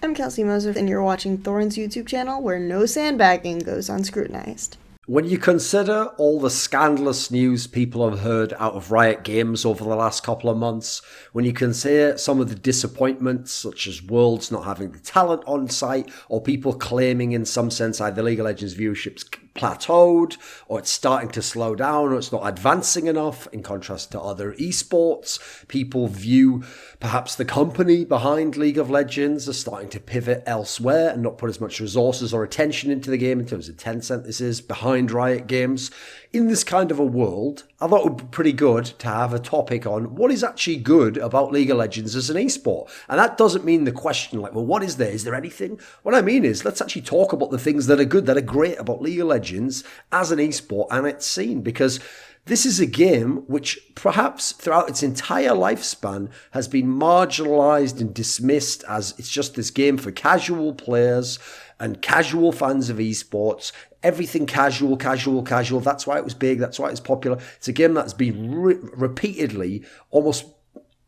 I'm Kelsey Moser, and you're watching Thorin's YouTube channel, where no sandbagging goes unscrutinized. When you consider all the scandalous news people have heard out of Riot Games over the last couple of months, when you consider some of the disappointments, such as Worlds not having the talent on site, or people claiming in some sense either League of Legends viewership's plateaued, or it's starting to slow down, or it's not advancing enough, in contrast to other esports, people view perhaps the company behind League of Legends as starting to pivot elsewhere and not put as much resources or attention into the game in terms of Tencent this is behind Riot Games. In this kind of a world, I thought it would be pretty good to have a topic on what is actually good about League of Legends as an esport. And that doesn't mean the question like, well, what is there? Is there anything? What I mean is, let's actually talk about the things that are good, that are great about League of Legends as an esport and its scene, because this is a game which perhaps throughout its entire lifespan has been marginalized and dismissed as it's just this game for casual players and casual fans of esports. Everything casual. That's why it was big. That's why it's popular. It's a game that's been repeatedly, almost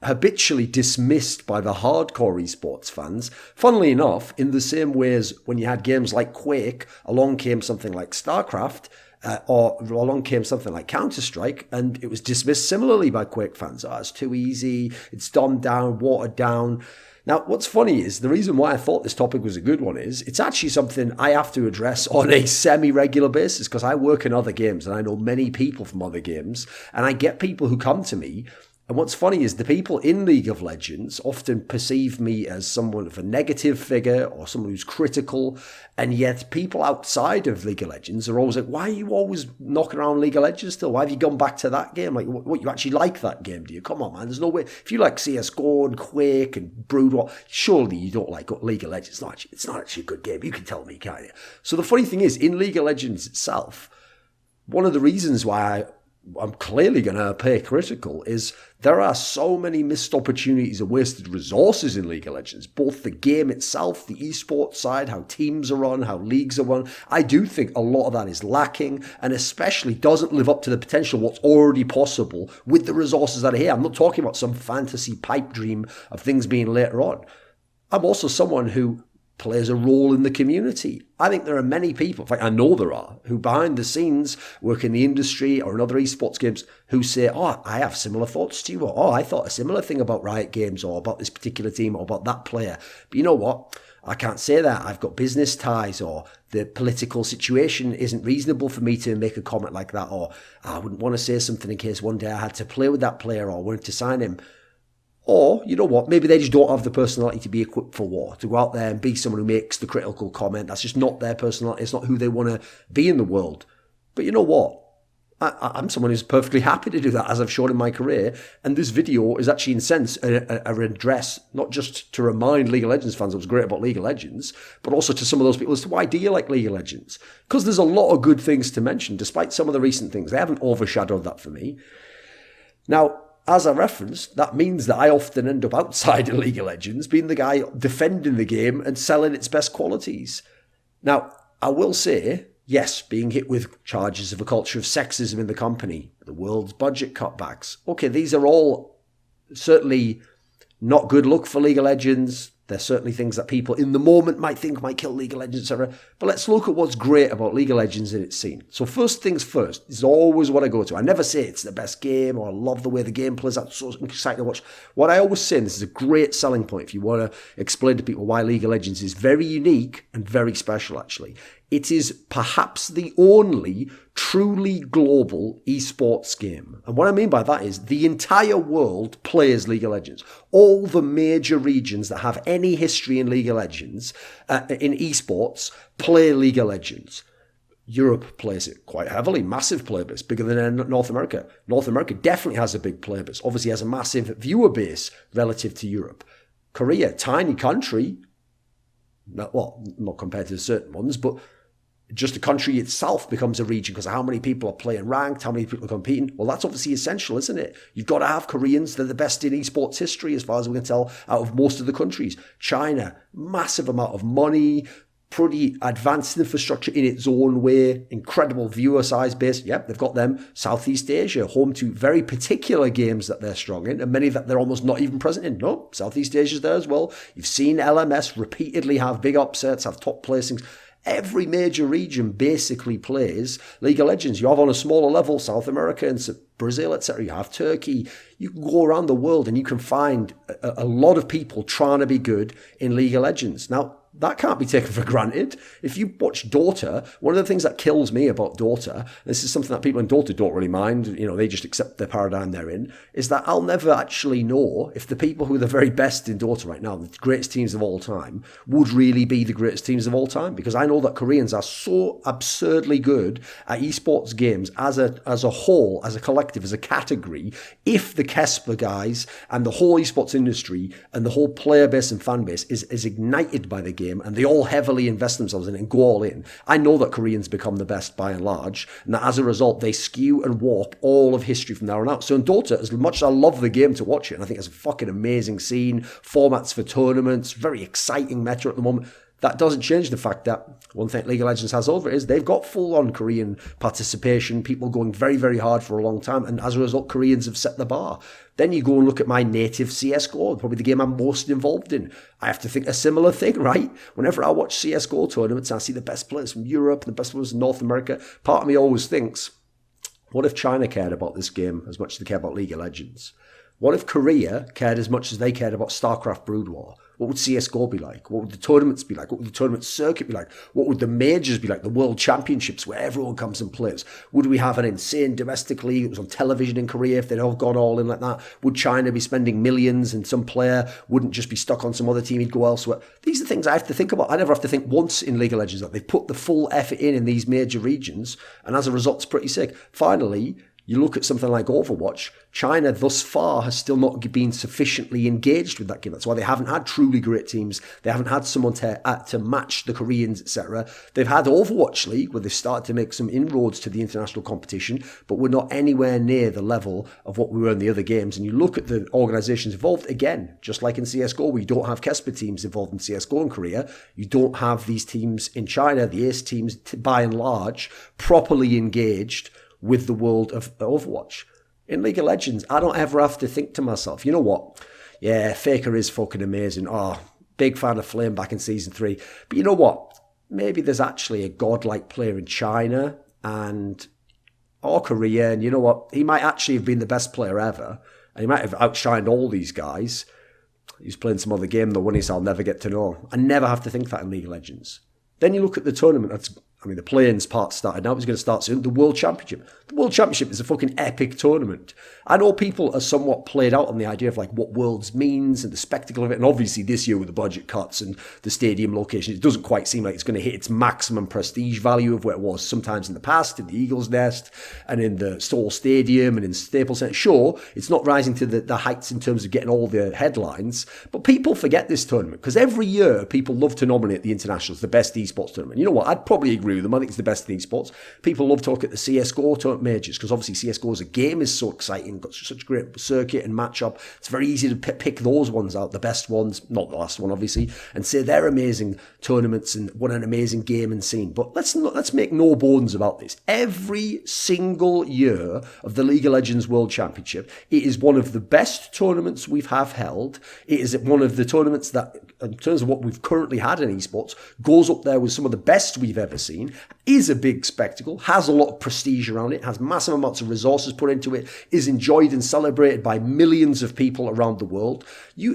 habitually dismissed by the hardcore esports fans. Funnily enough, in the same way as when you had games like Quake, along came something like StarCraft, or along came something like Counter-Strike, and it was dismissed similarly by Quake fans. Oh, it's too easy, it's dumbed down, watered down. Now, what's funny is, the reason why I thought this topic was a good one is, it's actually something I have to address on a semi-regular basis, because I work in other games, and I know many people from other games, and I get people who come to me. And what's funny is the people in League of Legends often perceive me as someone of a negative figure or someone who's critical. And yet people outside of League of Legends are always like, why are you always knocking around League of Legends still? Why have you gone back to that game? Like, what, you actually like that game, do you? Come on, man. There's no way. If you like CSGO and Quake and Brood War, surely you don't like League of Legends. It's not actually a good game. You can tell me, can't you? So the funny thing is, in League of Legends itself, one of the reasons why I'm clearly going to appear critical is there are so many missed opportunities and wasted resources in League of Legends, both the game itself, the esports side, how teams are run, how leagues are run. I do think a lot of that is lacking and especially doesn't live up to the potential of what's already possible with the resources that are here. I'm not talking about some fantasy pipe dream of things being later on. I'm also someone who plays a role in the community. I think there are many people, in fact I know there are, who behind the scenes work in the industry or in other esports games who say, oh, I have similar thoughts to you, or oh, I thought a similar thing about Riot Games or about this particular team or about that player. But you know what? I can't say that. I've got business ties, or the political situation isn't reasonable for me to make a comment like that, or I wouldn't want to say something in case one day I had to play with that player or wanted to sign him. Or, you know what, maybe they just don't have the personality to be equipped for war, to go out there and be someone who makes the critical comment. That's just not their personality. It's not who they want to be in the world. But you know what? I'm someone who's perfectly happy to do that, as I've shown in my career. And this video is actually, in a sense, an address, not just to remind League of Legends fans what's great about League of Legends, but also to some of those people as to why do you like League of Legends? Because there's a lot of good things to mention, despite some of the recent things. They haven't overshadowed that for me. Now, as I referenced, that means that I often end up outside of League of Legends, being the guy defending the game and selling its best qualities. Now, I will say, yes, being hit with charges of a culture of sexism in the company, the world's budget cutbacks. Okay, these are all certainly not good look for League of Legends. There's certainly things that people in the moment might think might kill League of Legends, etc. But let's look at what's great about League of Legends in its scene. So first things first, this is always what I go to. I never say it's the best game or I love the way the game plays. That's so exciting to watch. What I always say, and this is a great selling point if you want to explain to people why League of Legends is very unique and very special, actually. It is perhaps the only truly global esports game. And what I mean by that is the entire world plays League of Legends. All the major regions that have any history in League of Legends, in esports, play League of Legends. Europe plays it quite heavily, massive player base, bigger than North America. North America definitely has a big player base, obviously has a massive viewer base relative to Europe. Korea, tiny country, not compared to certain ones, but just the country itself becomes a region because of how many people are playing ranked, how many people are competing. Well, that's obviously essential, isn't it? You've got to have Koreans. They're the best in esports history as far as we can tell out of most of the countries. China, massive amount of money, pretty advanced infrastructure in its own way, incredible viewer size base. Yep, they've got them. Southeast Asia, home to very particular games that they're strong in, and many that they're almost not even present in. No, Southeast Asia's there as well. You've seen LMS repeatedly have big upsets, have top placings. Every major region basically plays League of Legends. You have on a smaller level South America and Brazil, etc. You have Turkey. You can go around the world and you can find a lot of people trying to be good in League of Legends. Now, that can't be taken for granted. If you watch Dota, one of the things that kills me about Dota, this is something that people in Dota don't really mind, they just accept the paradigm they're in, is that I'll never actually know if the people who are the very best in Dota right now, the greatest teams of all time, would really be the greatest teams of all time. Because I know that Koreans are so absurdly good at esports games as a whole, as a collective, as a category. If the Kesper guys and the whole esports industry and the whole player base and fan base is ignited by the game, and they all heavily invest themselves in it and go all in, I know that Koreans become the best by and large, and that as a result they skew and warp all of history from there on out. So in Dota, as much as I love the game to watch it, and I think it's a fucking amazing scene, formats for tournaments, very exciting meta at the moment, that doesn't change the fact that one thing League of Legends has over it is they've got full-on Korean participation, people going very, very hard for a long time, and as a result, Koreans have set the bar. Then you go and look at my native CSGO, probably the game I'm most involved in. I have to think a similar thing, right? Whenever I watch CSGO tournaments, I see the best players from Europe, the best players in North America. Part of me always thinks, what if China cared about this game as much as they care about League of Legends? What if Korea cared as much as they cared about StarCraft Brood War? What would CSGO be like? What would the tournaments be like? What would the tournament circuit be like? What would the majors be like? The World Championships where everyone comes and plays? Would we have an insane domestic league that was on television in Korea if they'd all gone all in like that? Would China be spending millions and some player wouldn't just be stuck on some other team, he'd go elsewhere? These are things I have to think about. I never have to think once in League of Legends that they've put the full effort in these major regions, and as a result, it's pretty sick. Finally, you look at something like Overwatch, China thus far has still not been sufficiently engaged with that game. That's why they haven't had truly great teams. They haven't had someone to match the Koreans, etc. They've had Overwatch League, where they've started to make some inroads to the international competition, but we're not anywhere near the level of what we were in the other games. And you look at the organizations involved, again, just like in CSGO, we don't have Kesper teams involved in CSGO in Korea. You don't have these teams in China, the ACE teams, by and large, properly engaged with the world of Overwatch. In League of Legends, I don't ever have to think to myself, you know what? Yeah, Faker is fucking amazing. Oh, big fan of Flame back in Season 3. But you know what? Maybe there's actually a godlike player in China or Korea, and you know what? He might actually have been the best player ever, and he might have outshined all these guys. He's playing some other game, the one I'll never get to know. I never have to think that in League of Legends. Then you look at the tournament, the play-ins part started. Now it's going to start soon. The World Championship. The World Championship is a fucking epic tournament. I know people are somewhat played out on the idea of like what Worlds means and the spectacle of it. And obviously this year with the budget cuts and the stadium location, it doesn't quite seem like it's going to hit its maximum prestige value of where it was sometimes in the past, in the Eagles Nest and in the Seoul Stadium and in Staples Center. Sure, it's not rising to the heights in terms of getting all the headlines, but people forget this tournament because every year people love to nominate the internationals, the best esports tournament. You know what? I'd probably agree with them. I think it's the best in esports. People love to look at the CSGO tournament majors because obviously CSGO as a game is so exciting, got such a great circuit and matchup. It's very easy to pick those ones out, the best ones, not the last one obviously, and say they're amazing tournaments and what an amazing game and scene. But let's make no bones about this. Every single year of the League of Legends World Championship, it is one of the best tournaments we've held. It is one of the tournaments that, in terms of what we've currently had in esports, goes up there with some of the best we've ever seen, is a big spectacle, has a lot of prestige around it, has massive amounts of resources put into it, is enjoyed and celebrated by millions of people around the world.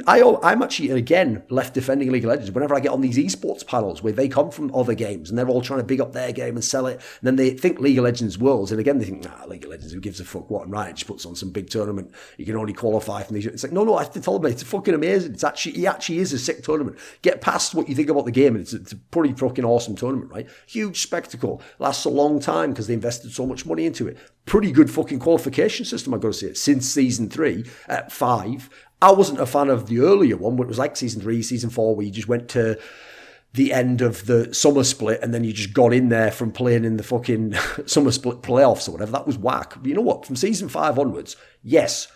I'm actually, again, left defending League of Legends whenever I get on these esports panels where they come from other games and they're all trying to big up their game and sell it, and then they think League of Legends Worlds, and again they think, League of Legends, who gives a fuck what, and right, it just puts on some big tournament, you can only qualify from these. It's like, no, I have to tell them it's fucking amazing. It actually is a sick tournament. Get past what you think about the game, and it's a pretty fucking awesome tournament, right? Huge spectacle, lasts a long time because they invested so much money into it. Pretty good fucking qualification system, I've got to say, since Season 3 at 5. I wasn't a fan of the earlier one, but it was like Season 3, Season 4, where you just went to the end of the summer split and then you just got in there from playing in the fucking summer split playoffs or whatever. That was whack. But you know what? From Season 5 onwards, yes.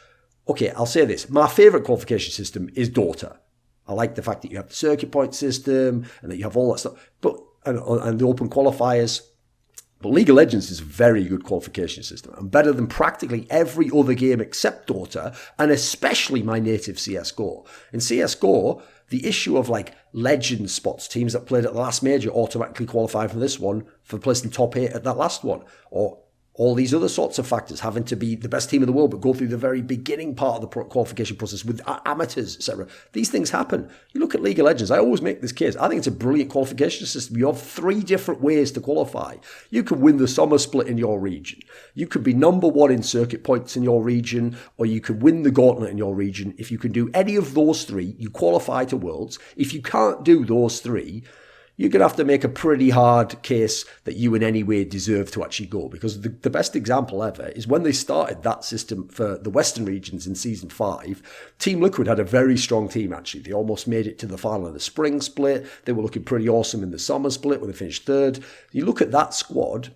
Okay, I'll say this. My favourite qualification system is Dota. I like the fact that you have the circuit point system and that you have all that stuff, and the open qualifiers. But League of Legends is a very good qualification system and better than practically every other game except Dota, and especially my native CSGO. In CSGO, the issue of like legend spots, teams that played at the last major automatically qualify for this one for placing top 8 at that last one, or all these other sorts of factors, having to be the best team in the world, but go through the very beginning part of the qualification process with amateurs, etc. These things happen. You look at League of Legends, I always make this case. I think it's a brilliant qualification system. You have 3 different ways to qualify. You can win the summer split in your region. You could be number 1 in circuit points in your region, or you could win the gauntlet in your region. If you can do any of those 3, you qualify to Worlds. If you can't do those 3, you're going to have to make a pretty hard case that you in any way deserve to actually go. Because the best example ever is when they started that system for the Western regions in Season 5, Team Liquid had a very strong team, actually. They almost made it to the final of the spring split. They were looking pretty awesome in the summer split when they finished 3rd. You look at that squad,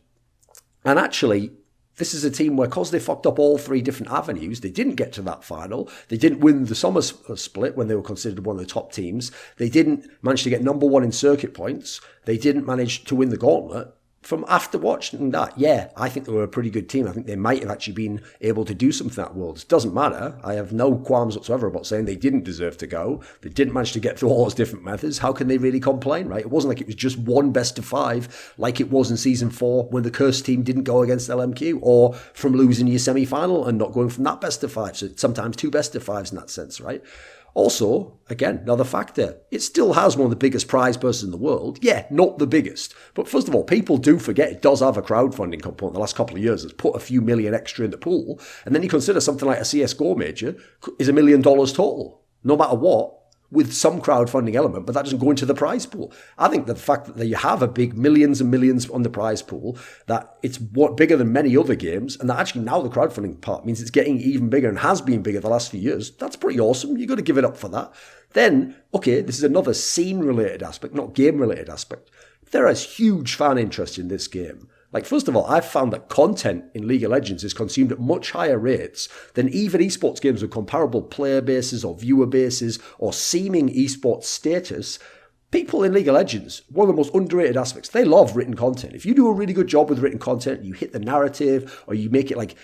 and actually, this is a team where, because they fucked up all 3 different avenues, they didn't get to that final. They didn't win the summer split when they were considered one of the top teams. They didn't manage to get number 1 in circuit points. They didn't manage to win the gauntlet. From after watching that, yeah, I think they were a pretty good team. I think they might have actually been able to do something at Worlds. It doesn't matter. I have no qualms whatsoever about saying they didn't deserve to go. They didn't manage to get through all those different methods. How can they really complain, right? It wasn't like it was just one best of 5 like it was in Season 4 when the cursed team didn't go against LMQ, or from losing your semi-final and not going from that best of 5. So sometimes 2 best of 5s in that sense, right? Also, again, another factor, it still has one of the biggest prize purses in the world. Yeah, not the biggest. But first of all, people do forget it does have a crowdfunding component the last couple of years. It's put a few million extra in the pool. And then you consider something like a CSGO major is $1 million total, no matter what, with some crowdfunding element, but that doesn't go into the prize pool. I think the fact that you have a big millions and millions on the prize pool, that it's bigger than many other games, and that actually now the crowdfunding part means it's getting even bigger and has been bigger the last few years, that's pretty awesome. You've got to give it up for that. Then, okay, this is another scene-related aspect, not game-related aspect. There is huge fan interest in this game. Like, first of all, I've found that content in League of Legends is consumed at much higher rates than even esports games with comparable player bases or viewer bases or seeming esports status. People in League of Legends, one of the most underrated aspects, they love written content. If you do a really good job with written content, you hit the narrative, or you make it like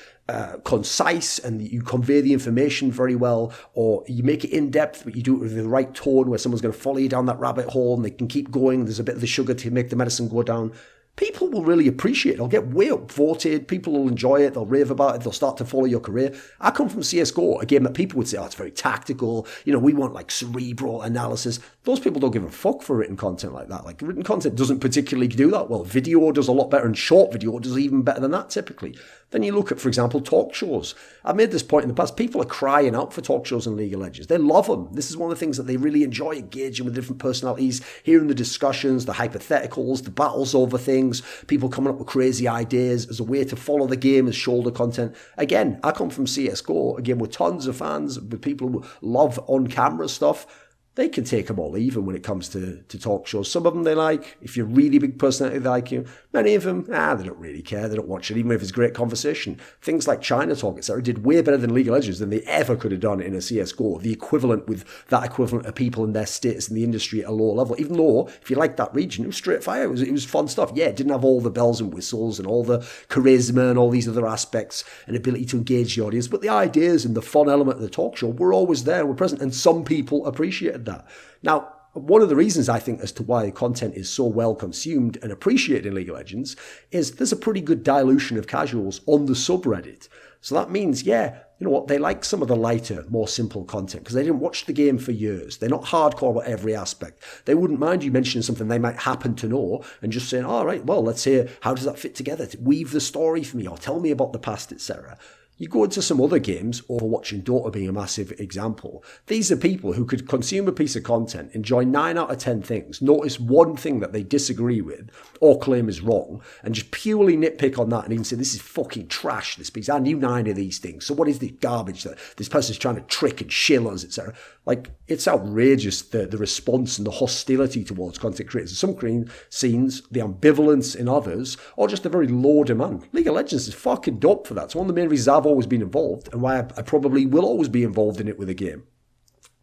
concise and you convey the information very well, or you make it in-depth, but you do it with the right tone where someone's going to follow you down that rabbit hole and they can keep going. There's a bit of the sugar to make the medicine go down. People will really appreciate it. It'll get way upvoted. People will enjoy it. They'll rave about it. They'll start to follow your career. I come from CSGO, a game that people would say, oh, it's very tactical. You know, we want like cerebral analysis. Those people don't give a fuck for written content like that. Like, written content doesn't particularly do that well. Video does a lot better, and short video does even better than that typically. Then you look at, for example, talk shows. I've made this point in the past. People are crying out for talk shows in League of Legends. They love them. This is one of the things that they really enjoy, engaging with different personalities, hearing the discussions, the hypotheticals, the battles over things, people coming up with crazy ideas as a way to follow the game as shoulder content. Again, I come from CSGO, again, with tons of fans, with people who love on-camera stuff. They can take them all even when it comes to talk shows. Some of them they like. If you're a really big personality, they like you. Many of them, they don't really care. They don't watch it, even if it's great conversation. Things like China Talk, etc., did way better than League of Legends than they ever could have done in a CSGO. The equivalent with that equivalent of people in their status in the industry at a lower level. Even though, if you liked that region, it was straight fire. It was fun stuff. Yeah, it didn't have all the bells and whistles and all the charisma and all these other aspects and ability to engage the audience. But the ideas and the fun element of the talk show were always there, were present, and some people appreciated that. Now, one of the reasons I think as to why content is so well consumed and appreciated in League of Legends is there's a pretty good dilution of casuals on the subreddit. So that means, yeah, you know what, they like some of the lighter, more simple content because they didn't watch the game for years. They're not hardcore about every aspect. They wouldn't mind you mentioning something they might happen to know and just saying, all right, well, let's hear, how does that fit together? Weave the story for me or tell me about the past, etc. You go into some other games, Overwatch and Dota being a massive example. These are people who could consume a piece of content, enjoy 9 out of 10 things, notice one thing that they disagree with or claim is wrong, and just purely nitpick on that and even say, this is fucking trash, this piece. I knew 9 of these things. So what is this garbage that this person's trying to trick and shill us, etc.? Like, it's outrageous, the response and the hostility towards content creators. In some scenes, the ambivalence in others, or just a very low demand. League of Legends is fucking dope for that. It's one of the main reasons I've always been involved and why I probably will always be involved in it with a game.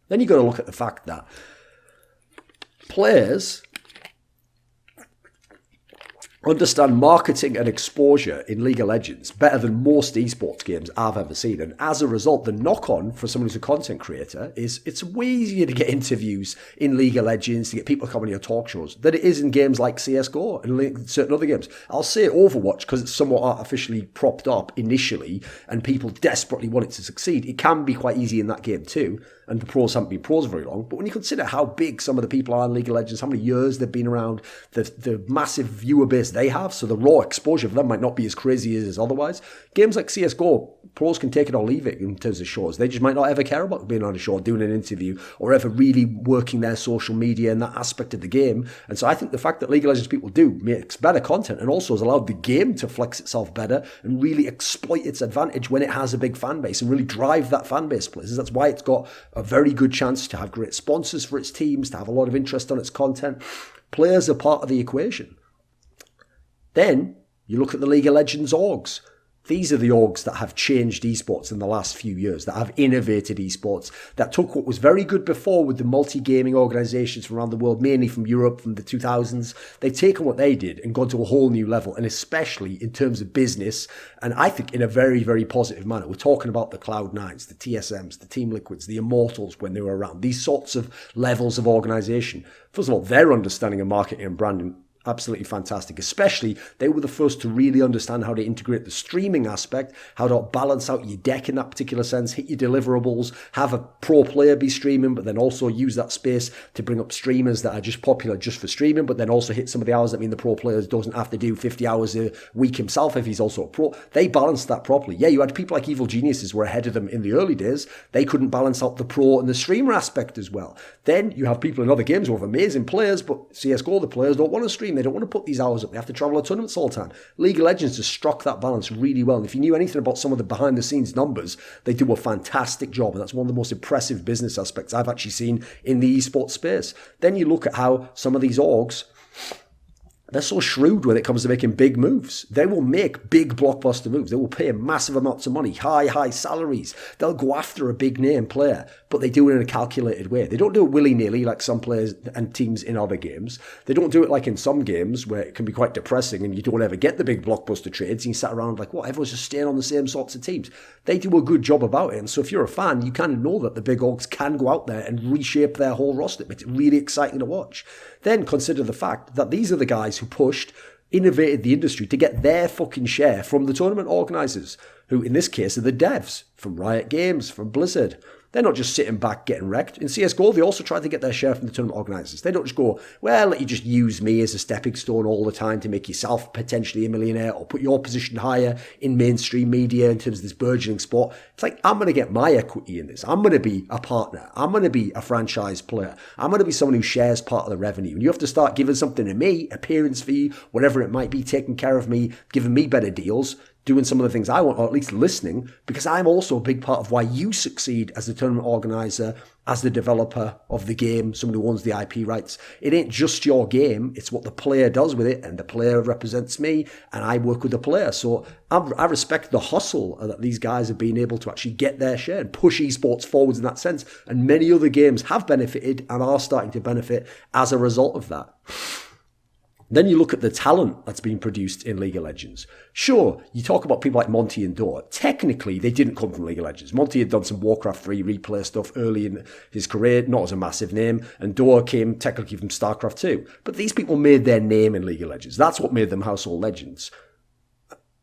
Then you got to look at the fact that players understand marketing and exposure in League of Legends better than most esports games I've ever seen. And as a result, the knock-on for someone who's a content creator is it's way easier to get interviews in League of Legends, to get people coming to your talk shows, than it is in games like CSGO and certain other games. I'll say Overwatch because it's somewhat artificially propped up initially and people desperately want it to succeed. It can be quite easy in that game too. And the pros haven't been pros very long. But when you consider how big some of the people are in League of Legends, how many years they've been around, the massive viewer base they have, so the raw exposure for them might not be as crazy as otherwise. Games like CSGO, pros can take it or leave it in terms of shows. They just might not ever care about being on a show, doing an interview, or ever really working their social media and that aspect of the game. And so I think the fact that League of Legends people do makes better content and also has allowed the game to flex itself better and really exploit its advantage when it has a big fan base and really drive that fan base places. That's why it's got a very good chance to have great sponsors for its teams, to have a lot of interest on its content. Players are part of the equation. Then you look at the League of Legends orgs. These are the orgs that have changed esports in the last few years, that have innovated esports, that took what was very good before with the multi-gaming organizations from around the world, mainly from Europe from the 2000s. They've taken what they did and gone to a whole new level, and especially in terms of business, and I think in a very, very positive manner. We're talking about the Cloud9s, the TSMs, the Team Liquids, the Immortals when they were around, these sorts of levels of organization. First of all, their understanding of marketing and branding, absolutely fantastic. Especially, they were the first to really understand how to integrate the streaming aspect, how to balance out your deck in that particular sense, hit your deliverables, have a pro player be streaming, but then also use that space to bring up streamers that are just popular just for streaming, but then also hit some of the hours that mean the pro player doesn't have to do 50 hours a week himself if he's also a pro. They balanced that properly. Yeah, you had people like Evil Geniuses were ahead of them in the early days. They couldn't balance out the pro and the streamer aspect as well. Then you have people in other games who have amazing players, but CSGO, the players don't want to stream. They don't want to put these hours up. They have to travel to tournaments all the time. League of Legends just struck that balance really well. And if you knew anything about some of the behind the scenes numbers, they do a fantastic job. And that's one of the most impressive business aspects I've actually seen in the esports space. Then you look at how some of these orgs, they're so shrewd when it comes to making big moves. They will make big blockbuster moves. They will pay massive amounts of money, high salaries. They'll go after a big name player, but they do it in a calculated way. They don't do it willy-nilly like some players and teams in other games. They don't do it like in some games where it can be quite depressing and you don't ever get the big blockbuster trades and you sat around like, what, everyone's just staying on the same sorts of teams. They do a good job about it. And so if you're a fan, you kind of know that the big orgs can go out there and reshape their whole roster. It makes it really exciting to watch. Then consider the fact that these are the guys who pushed, innovated the industry to get their fucking share from the tournament organisers, who in this case are the devs, from Riot Games, from Blizzard. They're not just sitting back getting wrecked. In CSGO, they also try to get their share from the tournament organisers. They don't just go, well, let you just use me as a stepping stone all the time to make yourself potentially a millionaire or put your position higher in mainstream media in terms of this burgeoning sport. It's like, I'm going to get my equity in this. I'm going to be a partner. I'm going to be a franchise player. I'm going to be someone who shares part of the revenue. And you have to start giving something to me, appearance fee, whatever it might be, taking care of me, giving me better deals, doing some of the things I want, or at least listening, because I'm also a big part of why you succeed as the tournament organizer, as the developer of the game, someone who owns the IP rights. It ain't just your game, it's what the player does with it, and the player represents me, and I work with the player. So I respect the hustle that these guys have been able to actually get their share and push esports forwards in that sense. And many other games have benefited and are starting to benefit as a result of that. Then you look at the talent that's been produced in League of Legends. Sure, you talk about people like Monty and Dor. Technically, they didn't come from League of Legends. Monty had done some Warcraft 3 replay stuff early in his career, not as a massive name, and Dor came technically from StarCraft 2. But these people made their name in League of Legends. That's what made them household legends.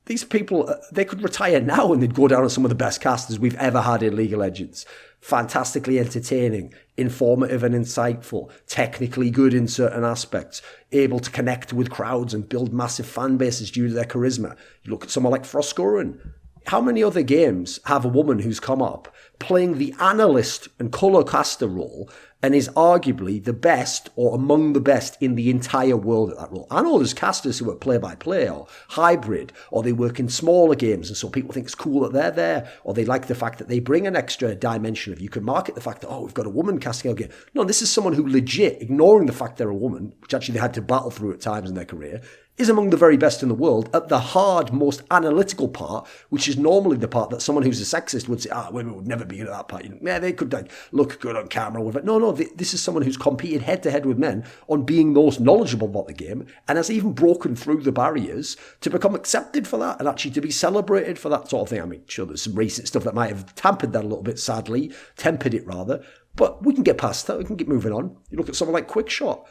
These people, they could retire now and they'd go down as some of the best casters we've ever had in League of Legends. Fantastically entertaining, informative and insightful, technically good in certain aspects, able to connect with crowds and build massive fan bases due to their charisma. You look at someone like Frostgoran. How many other games have a woman who's come up playing the analyst and colour caster role and is arguably the best or among the best in the entire world at that role? I know there's casters who are play-by-play or hybrid, or they work in smaller games, and so people think it's cool that they're there, or they like the fact that they bring an extra dimension of, you can market the fact that, oh, we've got a woman casting our game. No, this is someone who legit, ignoring the fact they're a woman, which actually they had to battle through at times in their career, is among the very best in the world at the hard, most analytical part, which is normally the part that someone who's a sexist would say, women would never be good at that part. Yeah, they could look good on camera. No, this is someone who's competed head-to-head with men on being most knowledgeable about the game and has even broken through the barriers to become accepted for that and actually to be celebrated for that sort of thing. I mean, sure, there's some racist stuff that might have tempered that a little bit, sadly, tempered it rather, but we can get past that. We can keep moving on. You look at someone like Quickshot.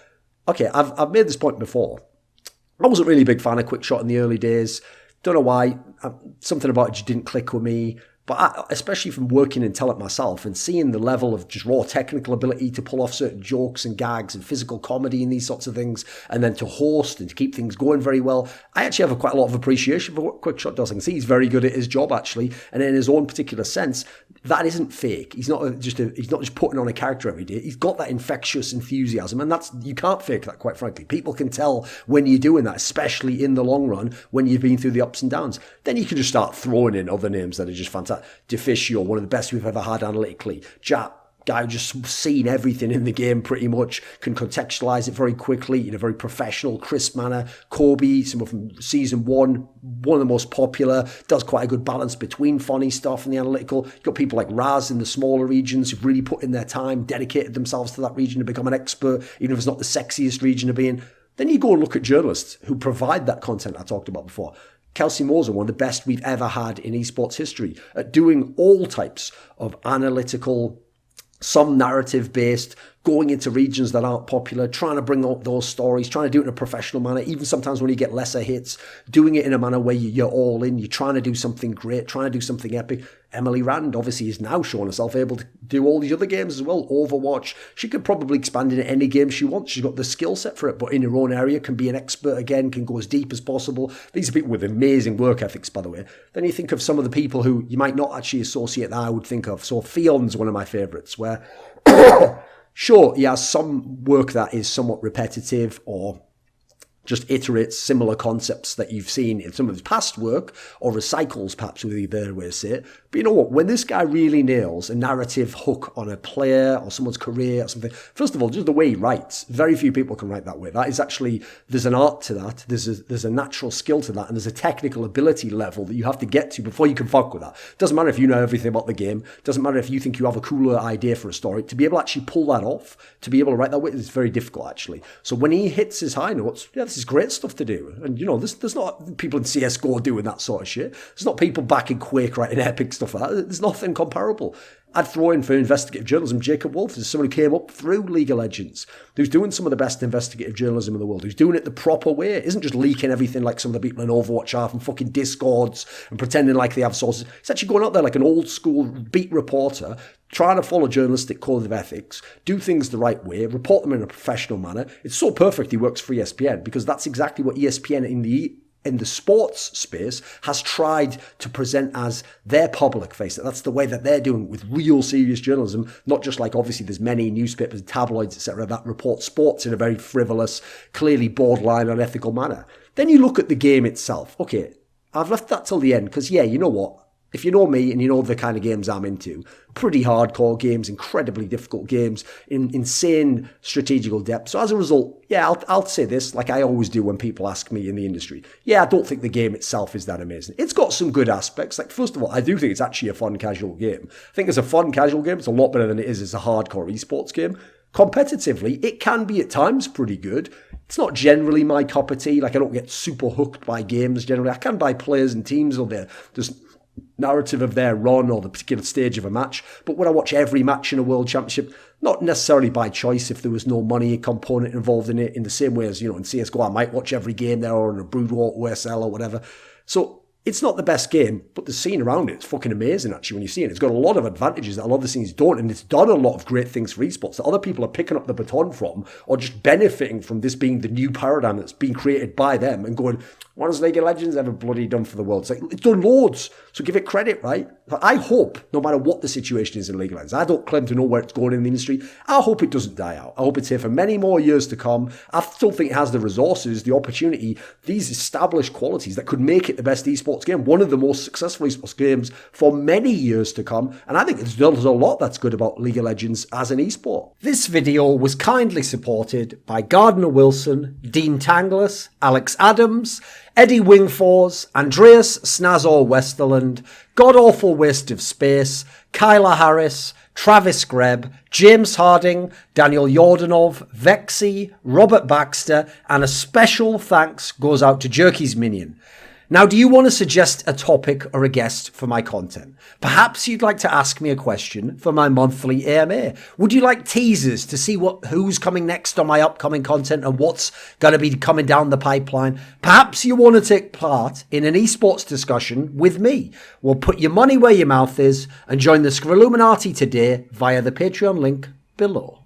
Okay, I've made this point before. I wasn't really a big fan of Quickshot in the early days. Don't know why. Something about it just didn't click with me. But especially from working in talent myself and seeing the level of just raw technical ability to pull off certain jokes and gags and physical comedy and these sorts of things, and then to host and to keep things going very well, I actually have quite a lot of appreciation for what Quickshot does. I can see he's very good at his job, actually, and in his own particular sense, that isn't fake. He's not just putting on a character every day. He's got that infectious enthusiasm, and you can't fake that, quite frankly. People can tell when you're doing that, especially in the long run, when you've been through the ups and downs. Then you can just start throwing in other names that are just fantastic. Deficio, one of the best we've ever had analytically. Jap, guy who's just seen everything in the game pretty much, can contextualize it very quickly in a very professional, crisp manner. Kobe, someone from season one of the most popular, does quite a good balance between funny stuff and the analytical. You've got people like Raz in the smaller regions who've really put in their time, dedicated themselves to that region to become an expert, even if it's not the sexiest region to be in. Then you go and look at journalists who provide that content I talked about before. Kelsey Moser, one of the best we've ever had in esports history, at doing all types of analytical, some narrative-based, going into regions that aren't popular, trying to bring up those stories, trying to do it in a professional manner, even sometimes when you get lesser hits, doing it in a manner where you're all in, you're trying to do something great, trying to do something epic. Emily Rand obviously is now showing herself able to do all these other games as well. Overwatch, she could probably expand into any game she wants. She's got the skill set for it, but in her own area can be an expert again, can go as deep as possible. These are people with amazing work ethics, by the way. Then you think of some of the people who you might not actually associate that I would think of. So Fion's one of my favourites, where sure, he has some work that is somewhat repetitive or just iterates similar concepts that you've seen in some of his past work, or recycles, perhaps would be a better way to say it. But you know what? When this guy really nails a narrative hook on a player or someone's career or something, first of all, just the way he writes, very few people can write that way. That is actually, there's an art to that, there's a natural skill to that, and there's a technical ability level that you have to get to before you can fuck with that. Doesn't matter if you know everything about the game, doesn't matter if you think you have a cooler idea for a story, to be able to actually pull that off, to be able to write that way, is very difficult, actually. So when he hits his high notes, yeah, this is great stuff to do. And, you know, there's not people in CSGO doing that sort of shit. There's not people back in Quake writing epic stuff like that. There's nothing comparable. I'd throw in for investigative journalism Jacob Wolf as someone who came up through League of Legends, who's doing some of the best investigative journalism in the world, who's doing it the proper way. It isn't just leaking everything like some of the people in Overwatch are from fucking Discords and pretending like they have sources. It's actually going out there like an old school beat reporter, trying to follow journalistic code of ethics, do things the right way, report them in a professional manner. It's so perfect he works for ESPN, because that's exactly what ESPN in the sports space has tried to present as their public face. That's the way that they're doing with real serious journalism, not just like, obviously there's many newspapers, tabloids, etc., that report sports in a very frivolous, clearly borderline unethical manner. Then you look at the game itself. Okay, I've left that till the end because, yeah, you know what? If you know me and you know the kind of games I'm into, pretty hardcore games, incredibly difficult games, insane strategical depth. So as a result, yeah, I'll say this, like I always do when people ask me in the industry. Yeah, I don't think the game itself is that amazing. It's got some good aspects. Like, first of all, I do think it's actually a fun casual game. I think as a fun casual game, it's a lot better than it is as a hardcore esports game. Competitively, it can be at times pretty good. It's not generally my cup of tea. Like, I don't get super hooked by games generally. I can buy players and teams or there's narrative of their run or the particular stage of a match. But would I watch every match in a world championship? Not necessarily by choice if there was no money component involved in it, in the same way as, you know, in CSGO, I might watch every game there, or in a Broodwater OSL or whatever. So it's not the best game, but the scene around it's fucking amazing, actually, when you see it. It's got a lot of advantages that a lot of the scenes don't, and it's done a lot of great things for esports that other people are picking up the baton from, or just benefiting from this being the new paradigm that's being created by them and going, what has League of Legends ever bloody done for the world? It's like, it's done loads, so give it credit, right? I hope, no matter what the situation is in League of Legends, I don't claim to know where it's going in the industry, I hope it doesn't die out. I hope it's here for many more years to come. I still think it has the resources, the opportunity, these established qualities that could make it the best esports esports game, one of the most successful esports games for many years to come. And I think there's a lot that's good about League of Legends as an esport. This video was kindly supported by Gardner Wilson, Dean Tanglis, Alex Adams, Eddie Wingfors, Andreas Snazore Westerlund, godawfulwasteofspace, Kyla Harris, Travis Greb, James Harding, Daniel Yordanov, VeXii, Robert Baxter, and a special thanks goes out to Jerky's Minion. Now, do you want to suggest a topic or a guest for my content? Perhaps you'd like to ask me a question for my monthly AMA. Would you like teasers to see who's coming next on my upcoming content and what's going to be coming down the pipeline? Perhaps you want to take part in an esports discussion with me. Well, put your money where your mouth is and join the Scrilluminati today via the Patreon link below.